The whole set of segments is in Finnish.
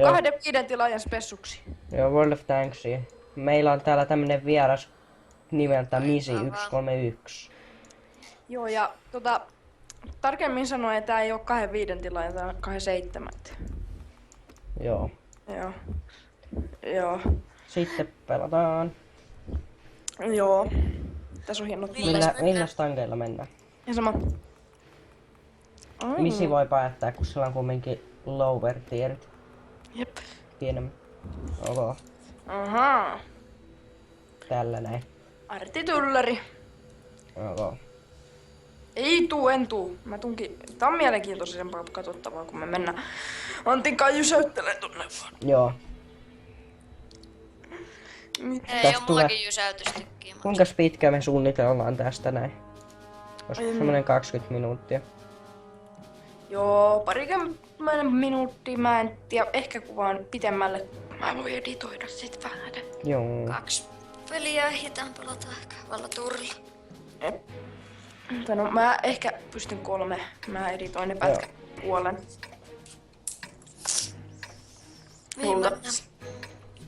on 2-5 tilaajan spessuksi. Joo, World of Tanksia. Meillä on täällä tämmönen vieras nimeltä Misi131. Joo, ja tarkemmin sanoen tää ei oo 2-5 tilaajan, tää on 2-7. Joo. Joo. Joo. Sitten pelataan. Joo. Tässä on hienot. Millä stangeilla mennään? Ja sama. Misi voi päättää, kun sillä on kumminkin lower tierit. Jep. Pienemmät. Oho. Ahaa. Tällä näin. Artti Tulleri. Oho. En tuu. Mä tunkin. Tää on mielenkiintoisempaa katsottavaa, kun me mennään Antin kai jysäyttelee tonne vaan. Joo. Ei oo mullakin jysäytystykkiä. Kuinka pitkä me suunnitellaan tästä näin? Olisiko semmonen 20 minuuttia? Joo, 20 minuuttia mä en tiedä. Ehkä kuvaan pitemmälle. Mä voin editoida sit vähän. Joo. 2 peliä hitaan pelataan ehkä Vallaturilla. No mä ehkä pystyn 3. Mä editoin ne pätkät puolen. Mihin mennään?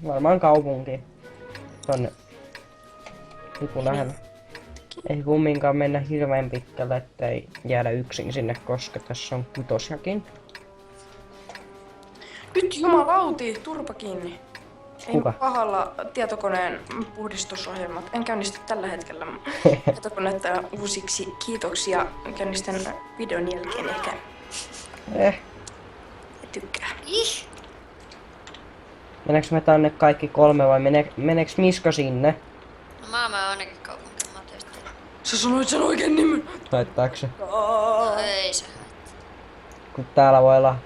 Varmaan kaupunkiin. Tonne. Joku lähellä. Ei kumminkaan mennä hirveän pitkälle, ettei jäädä yksin sinne, koska tässä on kutosjakin. Nyt jumalauti, turpa kiinni. Kuka? Ei pahalla tietokoneen puhdistusohjelmat. En käynnistä tällä hetkellä tietokonetta uusiksi. Kiitoksia. Käynnistän videon jälkeen ehkä. Tykkää. Meneekö me tänne kaikki 3 vai meneekö Miska sinne? No mä menen ainakin kaupunkiin, mä tietysti. Sä sanoit sen oikein nimen. Haittaako se? No ei se haittaa. Kun täällä voi olla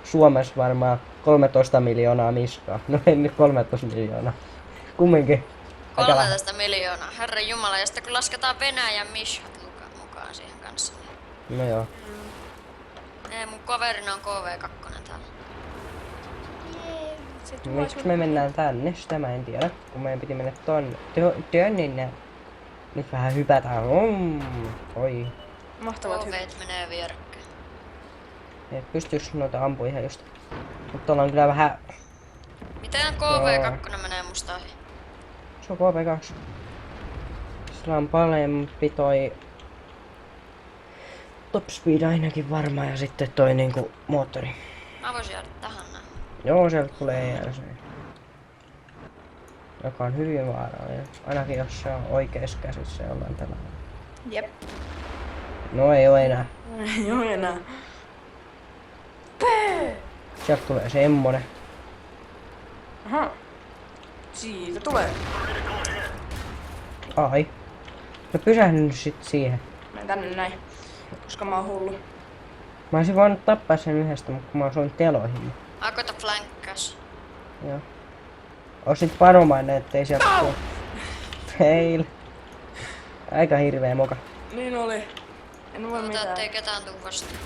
Suomessa varmaan 13 miljoonaa Miskaa. No ei nyt 13 miljoonaa. Kumminkin. 13 miljoonaa, herran jumala. Ja sitten kun lasketaan Venäjän mishat mukaan siihen kanssa. No joo. Ei, mun kaverina on KV2 täällä. Miksi me mennään tänne? Sitä mä en tiedä. Kun meidän piti mennä tonne. Tönninne. Nyt vähän hypätään. Oi. Mahtavat hyvät. KV menee vierekkäin. Ei pystyis noita ampua ihan just. Mutta ollaan kyllä vähän... Miten KV2 menee musta ohi? Se on KP2. Sillä on parempi toi... Top speed ainakin varmaan ja sitten toi niinku moottori. Mä voisin jäädä tähän näin. Joo, sieltä tulee ERC. Joka on hyvin vaarallinen. Ainakin jos se on oikeassa käsissä jollain tällä. Jep. No ei oo enää. Ei oo enää. Sieltä tulee semmonen. Aha. Siitä tulee. Ai. No pysähdy nyt sit siihen. Menen tänne näin. Koska mä oon hullu. Mä olisin voinut tappaa sen yhdestä, mutta kun mä oon teloihin. Mä koita flankkas. Joo. Oisit varomainen, ettei sieltä tuu. Fail. Aika hirveä moka. Niin oli. En voi Ota mitään. ettei ketään tuu vastaan.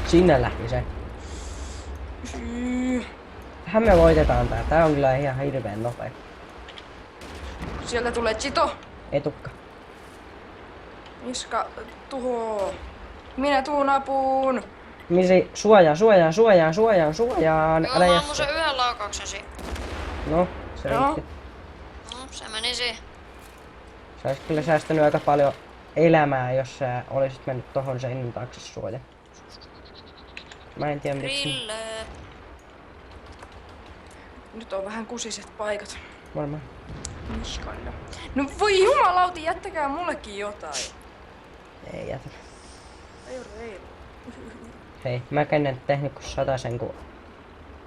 Sinne lähti se. Tähän me voitetaan tää. Tää on kyllä ihan hirveen nopea. Sieltä tulee Chito. Etukka. Miska tuho. Minä tuun apuun. Misi, suojaan. Joo, Älä mä jästä. ammun sen yhden laukauksen siinä. No, se Joo. riitti. No, se meni siihen. Sä olisit kyllä säästänyt aika paljon elämää, jos sä olisit mennyt tohon seinin taakse suoja. Mä en tiedä miksi. Grille. Nyt on vähän kusiset paikat. Varmaan. Miskailla. No voi jumalauti, jättäkää mullekin jotain. Ei jätä. Ei oo reilu. Hei, mäkään en tehnyt kuin 100, kun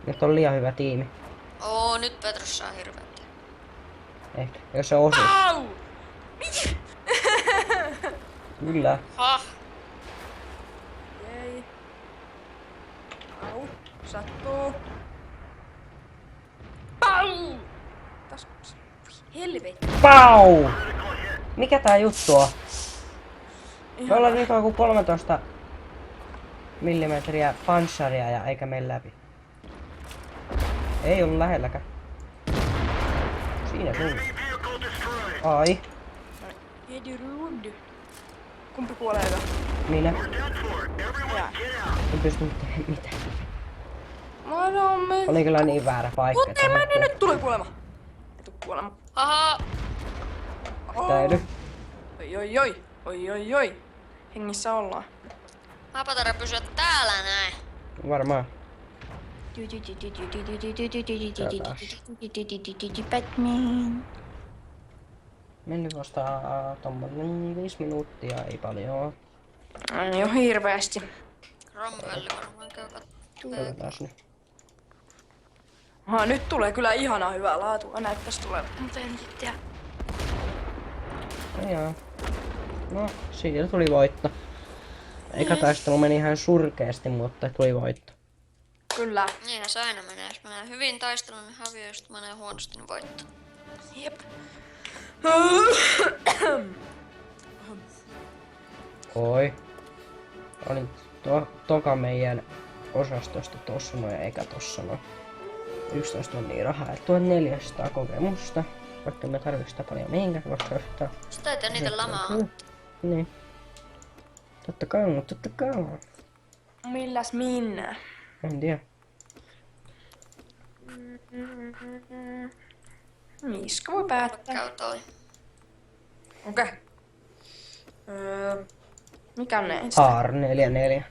nyt on liian hyvä tiimi. Oo, nyt Petrus saa hirveet. Ehkä, jos se osuu. Au! Kyllä. Hah. Jei. Au. Sattuu. Pau! Taskuksi. Helvetti. Pau! Mikä tää juttu on? Me ollaan nyt joku 13 millimetriä panssaria ja eikä mene läpi. Ei ollut lähelläkään. Siinä tuli. Ai. Edurud. Kumpi kuolee eka? Minä. Jää. En pystynyt tehdä mitään. No Oli kyllä niin väärä paikka. Mut ei meni, nyt tulee kuolema. Ei tuu kuolema. Haha! Täydy. Oi oi oi. Oi oi oi. Hengissä ollaan. Mäpä tarvitsen pysyä täällä näin. Varmaan. Batman. Mennyt vasta tommonen 5 minuuttia, ei paljon. Ei oo hirveästi. Cromwell varmaan käy Katsotaan nyt. Aha, nyt tulee kyllä ihana hyvää laatua. Näyttäis tulee tentit ja... Joo. No, siitä tuli voitto. Eikä taistelu meni ihan surkeasti, mutta tuli voitto. Kyllä. Niinhän se aina menee. Jos menee hyvin taistelun, niin häviö, jos menee huonosti, niin voitto. Jep. Oi. Olin toka meidän osastosta tossa noin eikä tossa noin. 11 on niin rahaa, että 1400 kokemusta. Vaikka me tarvitsi sitä paljon mihinkään, koska Sitä ei tee niitä lamaa. Niin. Totta kai. Milläs minä? En tiedä. Miska voi päättää. Käy toi. Okei. Mikä on ensin? Aar 44.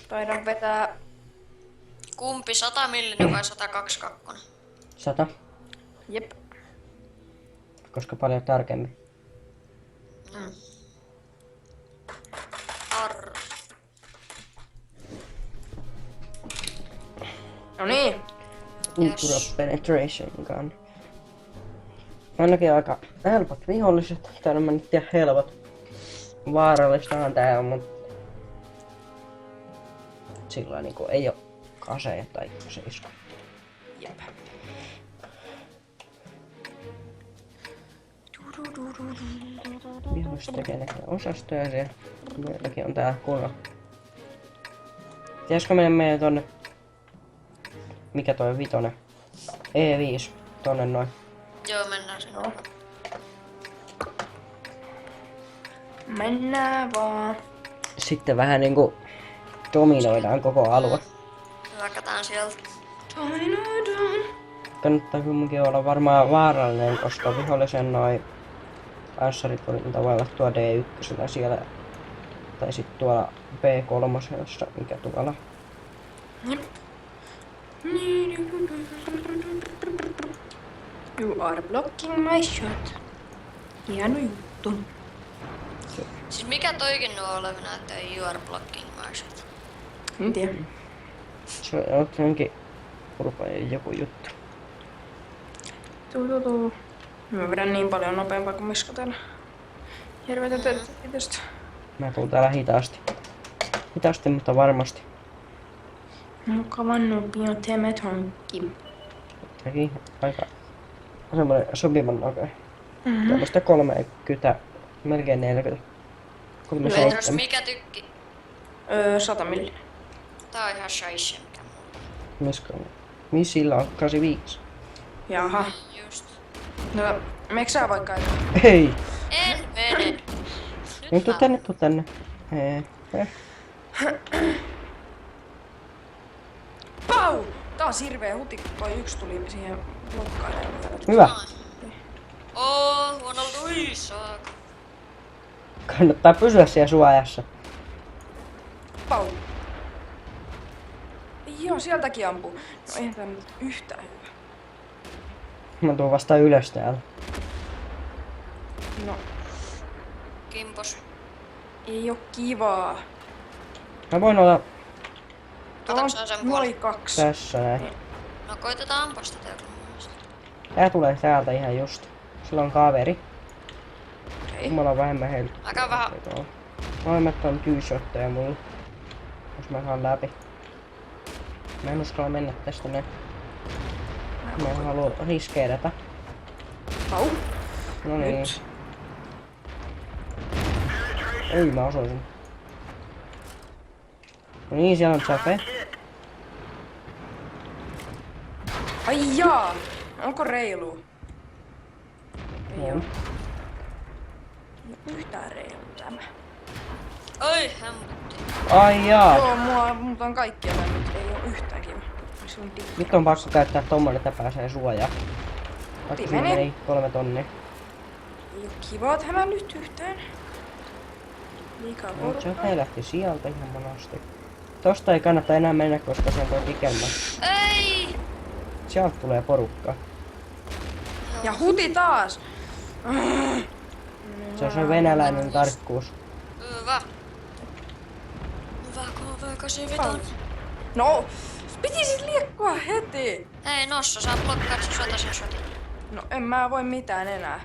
Taidan vetää... Kumpi 100 millinen vai 122? 100. Jep. Koska paljon tarkemmin. Arr. No niin. Ultra penetration gun. Ainakin aika helpot viholliset. Täällä mä nyt tiedä helpot. Vaarallistahan tää on, mut... Sillä niinku ei oo kaseja tai seisko. Jep. Viholliset tekee näköjään osastoja siellä. Meilläkin on tää kunnon. Pitäisikö meidän tonne... Mikä toi vitonen? E5. Tonne noin. Joo, mennään sinne. Mennään vaan. Sitten vähän niinku dominoidaan koko alue. Hyökätään sieltä. Dominoidaan. Kannattaa kumminkin olla varmaan vaarallinen, koska vihollisen noi panssarit voi olla tuo D1 siellä. Tai sit tuolla B3, jossa mikä tuolla. Jep. You are blocking my shot. Hieno juttu. Siis mikä toikin nuo olevina, että ei you are blocking my shot? En tiedä. Se on jonkin urpainen joku juttu. Tuu. Mä vedän niin paljon nopeampaa kuin Miska täällä. Hirveetä tietysti. Mä tuun täällä hitaasti. Hitaasti, mutta varmasti. Mukavan nopea temet hankki. Teki aika semmoinen sopivan nopea. Tällaista 30, melkein 40. Petros, 37. mikä tykki? 100 milli. Tää on ihan shaishe mikä muuta. Missä on? Missillä on 85. Jaha. Just. No, meneekö sä vaikka aika? Hei! En mene. Nyt tuu tänne. Pau! Taas hirveä huti, kun toi yksi tuli siihen blokkailemaan. Hyvä. Huonolta uisaa. Kannattaa pysyä siellä suojassa. Pau! Joo, sieltäkin ampuu. No eihän tää nyt yhtään hyvä. Mä tuun vasta ylös täällä. No, Kimpos. ei oo kivaa. Mä voin olla Katsotko sä sen noin puolesta? 2. tässä näin. No koitetaan ampua sitä teillä. Tää tulee täältä ihan just. Sillä on kaveri. Okei. Mulla on vähemmän helppoa. Aika vähän. Molemmat on two-shotteja mulla. Jos mä saan läpi. Mä en uskalla mennä tästä näin. Mä en halua riskeerata. Pau! No niin. Nyt. Ei mä osuisin. No niin, siellä on Chape. Ai jaa! Onko reilu? Ei oo. Joo. Yhtään reilu tämä. Oi, hämmutti. Ai jaa. Joo, multa on kaikkia mennyt. Ei oo yhtään kiva. Sun tikka. Nyt on pakko käyttää tommonen, että pääsee suojaan. Vaikka siinä Pimeni. meni 3 tonnia. Ei oo kiva, että hän nyt yhtään. Liikaa No, porukkaa. se lähti sieltä ihan monasti. Tosta ei kannata enää mennä, koska se on toi pikemmäs. Ei! Sieltä tulee porukka. Ja huti taas! Se on se venäläinen tarkkuus. Hyvä. Hyvä KV-8 No, piti siis liekkoa heti! Ei Nossa, saa blokkaa se sotasen shotin. No en mä voi mitään enää.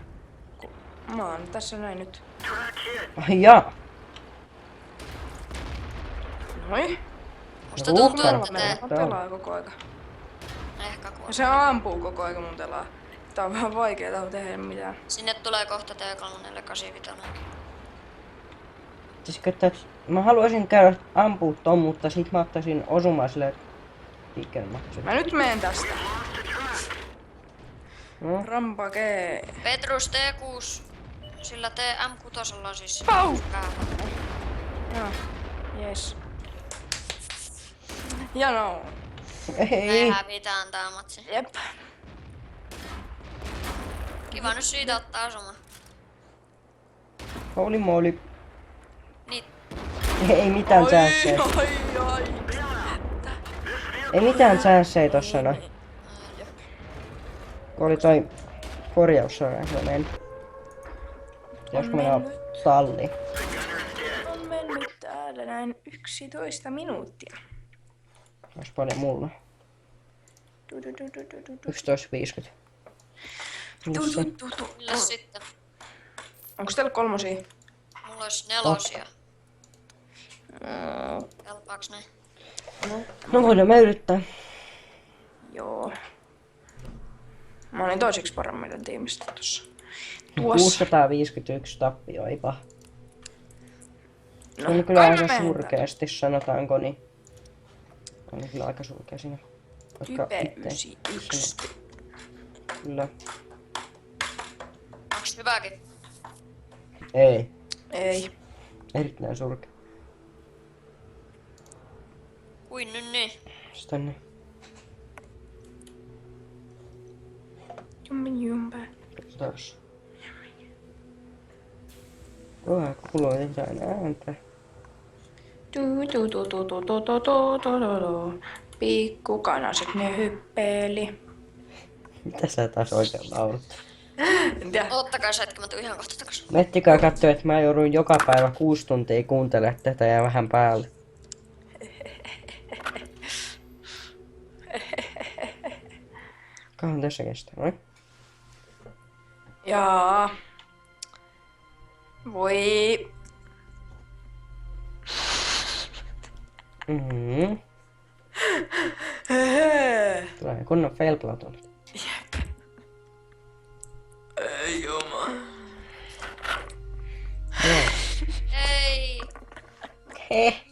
Mä oon tässä näin nyt. Ai jaa! Noi. Musta tuntuu, Ruuhkaa. että Mä pelaan koko aika. ehkä Ja kuolee. se ampuu koko aika mun telaa. Tää on vähän vaikeeta tehdä mitään. Sinne tulee kohta T345. Siis että mä haluaisin käydä ampua ton, mutta sit mä ottaisin osumaan sille pikemmäksi. Mä nyt menen tästä. No, Rampakee. Petrus T6. Sillä TM6 on siis Pau! päällä. Joo. Jes. Ja no. ei! Me hävitään tää matsi. Jep. Kiva nyt siitä ottaa osuma. Holy moly. Niin, Ei mitään chanceja. ai. Ei mitään chanceja tossa noin. Kun oli toi korjaussarja, se meni. Josko mennään talliin. On mennyt täällä näin 11 minuuttia. Ois paljon mulla. 11.50. Missä? millä sitten? Onks teillä 3? Mulla olisi 4. Kelpaaks näin? No voidaan me yrittää. Joo. Mä olin toiseksi parhaimmaiden tiimistä tossa. 651 tappioipa. Se No, on kyllä kai aika me mennään. surkeasti, sanotaanko niin. On kyllä aika surkea siinä. Koska Type itse 91. kyllä. Onks hyväkin? Ei. Ei. Erittäin surkea. Kuin nyt niin. Sitä niin. Jumpa. Taas. Tuohan kuuluu jotain ääntä. Pikkukanaset ne hyppeli. Mitä sä taas oikein laulut? En tiedä. Ottakaa se hetki, mä tuun ihan kohta takas. Nettikää katsoo, että mä joudun joka päivä 6 tuntia kuuntelemaan tätä ja vähän päälle. Kauan tässä kestää, noin? Jaa. Voi. Mhm. Tulee kunnon failplaton. Jep. Ei juma. Joo. Ei. Heh.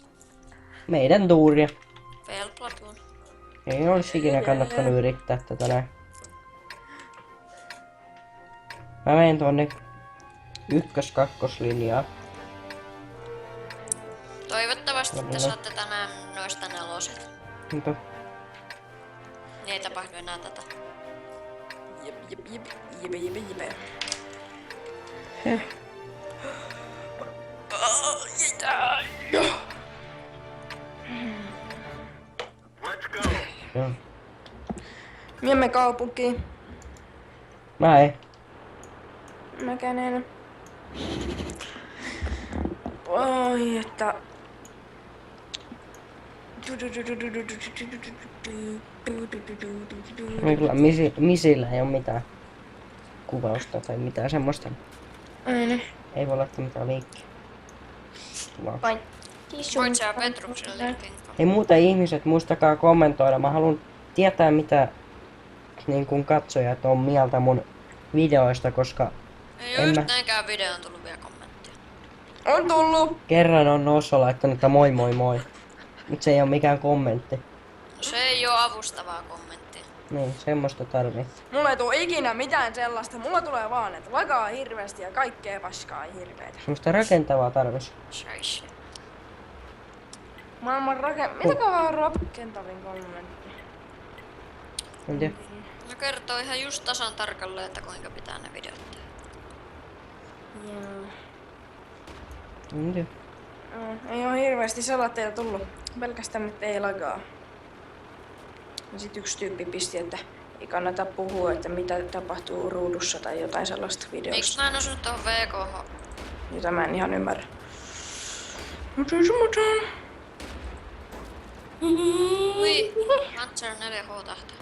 Meidän tuuria. Fail platoon. Ei olisi ikinä kannattanut yrittää tätä näin. Mä menen tonne ykkös-kakkoslinjaan. Toivottavasti te Kyllä. saatte tänään noista 4. Mutta Niin ei tapahdu enää tätä. Jep. joo. Miemme kaupunki. Mä ei. Mäkään en. Oi, että... Ei kyllä misillä ei oo mitään kuvausta tai mitään semmoista. Aina. Ei voi laittaa mitään liikkeelle. Kuvausta. Vain. Voit sä Petrukselle linkkaa. Ei muuta ihmiset, muistakaa kommentoida. Mä haluan tietää mitä niin kun katsojat on mieltä mun videoista, koska Ei oo En mä- yhteenkään videoon tullut vielä kommenttia. On tullut. kerran on Nosso laittanut, että moi moi moi. Mut se ei oo mikään kommentti. No se ei oo avustavaa kommenttia. Niin, semmoista tarvii. Mulla ei tuu ikinä mitään sellaista. Mulla tulee vaan, että lakaa hirveästi ja kaikkea paskaa hirveetä. Semmoista rakentavaa tarvis. Scheisse. Mitä rakentavin kommentti? En tiedä. No kertoo ihan just tasan tarkalleen, että kuinka pitää ne videot tehdä. Joo. En tiedä. Ei oo hirveästi salatteja tullut. Pelkästään nyt ei lagaa. Ja sit yksi tyyppi pisti, että ei kannata puhua, että mitä tapahtuu ruudussa tai jotain sellaista Miksi videosta. mä en osunut tohon VKH? Jota mä en ihan ymmärrä. Ui, Panzer 4H tähtä.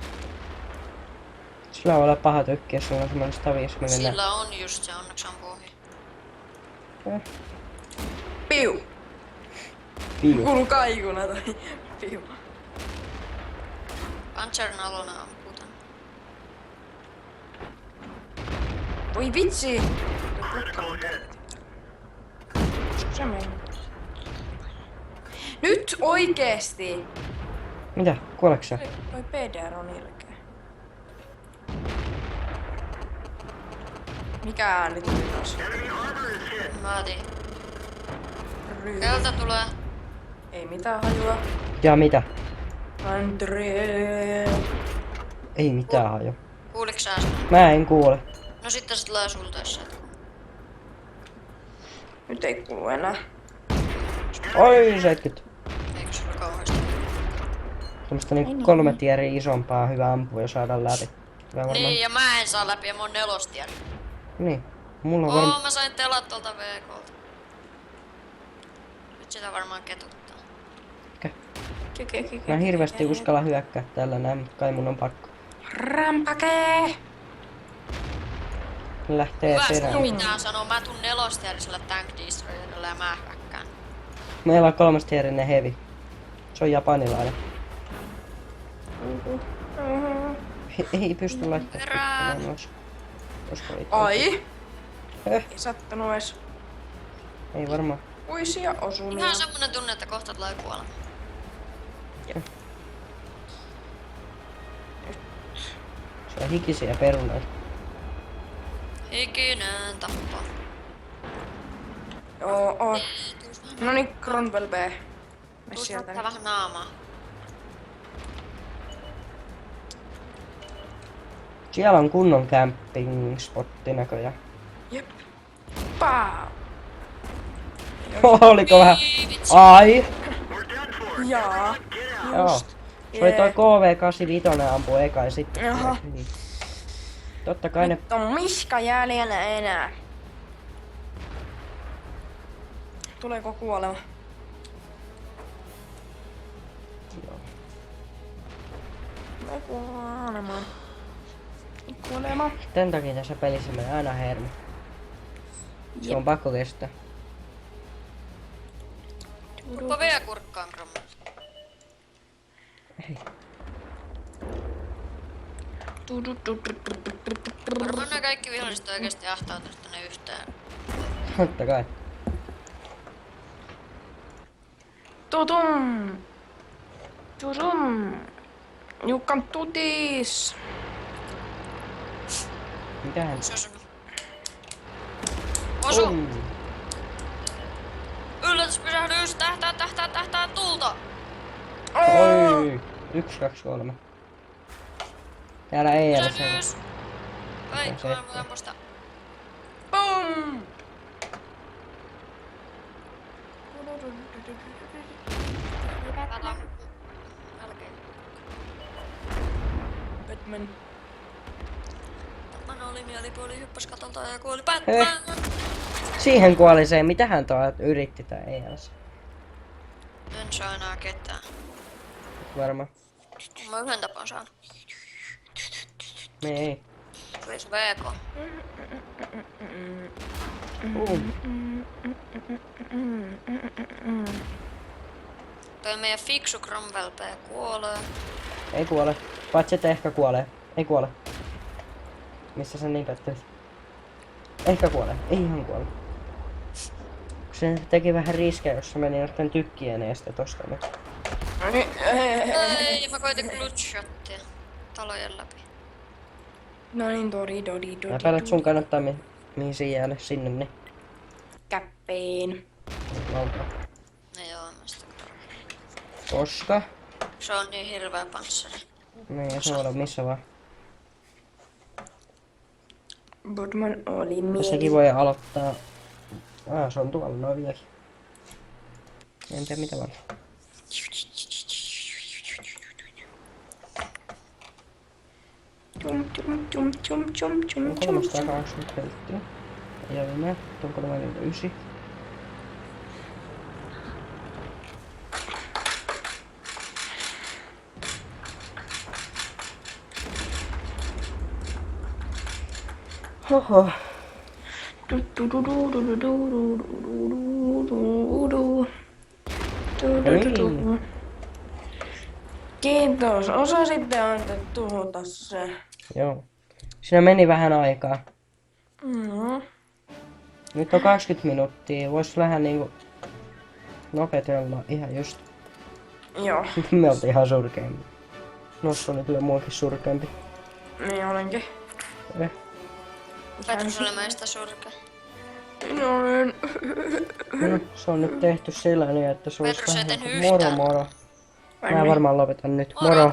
Sillä voi olla paha tykkiä, jos sulla on semmonen 150. Sillä on just se, onneksi ampuu ohi. Piu! Piu. Kuuluu kaikuna tai piu. Panzer 4 ampuu tän. Voi vitsi! Se meni. Nyt oikeesti! Mitä? Kuoleeko sä? Voi PDR on ilkeä. Mikä ääni tuli taas? Mä otin. Keltä tulee? Ei mitään hajua. Ja mitä? Andre. Ei mitään haju. Kuuliks sä sen? Mä en kuule. No sitten se tulee sulta, jos sä et kuule. Nyt ei kuulu enää. Oi 70. Eikö sulla kauheasti? Semmosta niin 3 tieriä isompaa hyvä ampua ja saada läpi. Kyllä varmaan. Niin, ja mä en saa läpi ja mä oon 4 tieri. Niin. Mulla on varmaan. Mä sain telat tuolta VKlta. Nyt sitä varmaan ketuttaa. Mä en hirveästi uskalla hyökkää tällä näin, mutta kai mun on pakko. Rampake! Lähtee Hyvästi perään. mitään sanoo, mä tuun 4 tierisellä Tank Destroyerilla ja mä hyökkään. Meillä on 3 tierinen heavy. Se on japanilainen. Ei pysty laittamaan. Perään. Koska ei. Ai! Eh, Ei sattunut ees ei varmaan. uisia osumia. Ihan semmonen tunne, että kohta tulee kuolema. Se on hikisiä perunoita. Hikinen tappo. Joo. Noniin, Cromwell B. Me Tuus sieltä näyttää nyt. vähän naamaa. Siellä on kunnon camping spotti näköjään. Jep. Paa! Oliko vähän? Ii, vitsi. Ai! Jaa. Joo. Se oli toi KV85 ampuu eka ja sitten. Jaha. Niin. Totta kai ne. Nyt on miska jäljellä enää. Tuleeko kuolema? Joo. Tulee kuolemaan. Kuolema. Tän takia tässä pelissä menee aina hermi. Se on pakko kestää. Kurppa vielä kurkkaan, Kromma. Ei. Varmaan nää kaikki viholliset oikeesti ahtautuis tänne yhteen. Totta kai. Tutum! Tutum! Jukkan tutis! Mitähän? Se osunut. Osu! Yllätyspysähdys! Tähtää tulta! Oi! 1, 2, 3. Täällä ei edes. Pysähdys! Ei, Se- mä voin posta. Boom! Kato. Melkein. Batman. Batman oli mielipuoli, hyppäs katolta ja kuoli Batman! Siihen kuoli se, mitähän tuo yritti tää ei edes. En saa enää ketään. Varmaan. Mä yhden tapon saan. Me ei. Tulis VK. Toi meidän fiksu Cromwell P kuolee. Ei kuole. Paitsi että ehkä kuolee. Ei kuole. Missä sä niin pettelit? Ehkä kuolee. Ei ihan kuole. Se teki vähän riskejä, jos se meni jotain tykkien eestä tosta nyt. Ei, mä koitin glutshottia talojen läpi. No niin, dodi. Mä päätän, että sun kannattaa mihin siinä jäädä sinne, niin Käppeen. valtaa. Ei oo mä sitä. Koska? Se on niin hirveä panssari. Niin, se voi olla missä vaan. Budman oli Ja mieli. sekin voi aloittaa... Se on tuolla noin vieläkin. En tiedä mitä vaan. Tum, tum, tum, tum, tum, tum, On tum, 320 helttiä. Ja viime, on 39. Hoho. Kiitos. Osasitte antaa tuhota se. Joo. Siinä meni vähän aikaa. Mm. Nyt on 20 minuuttia. Vois vähän niinku nopetella ihan just. Joo, Me oltiin ihan surkeampi. Nossa oli kyllä muakin surkeampi. niin olenkin. Eh. Petrus oli meistä surkea. Minä olen. No, se on nyt tehty sellainen, että se olisi Petrus ei vähän tehnyt moro yhtään. moro. Vai Mä niin? varmaan lopetan nyt. Moro. Moro.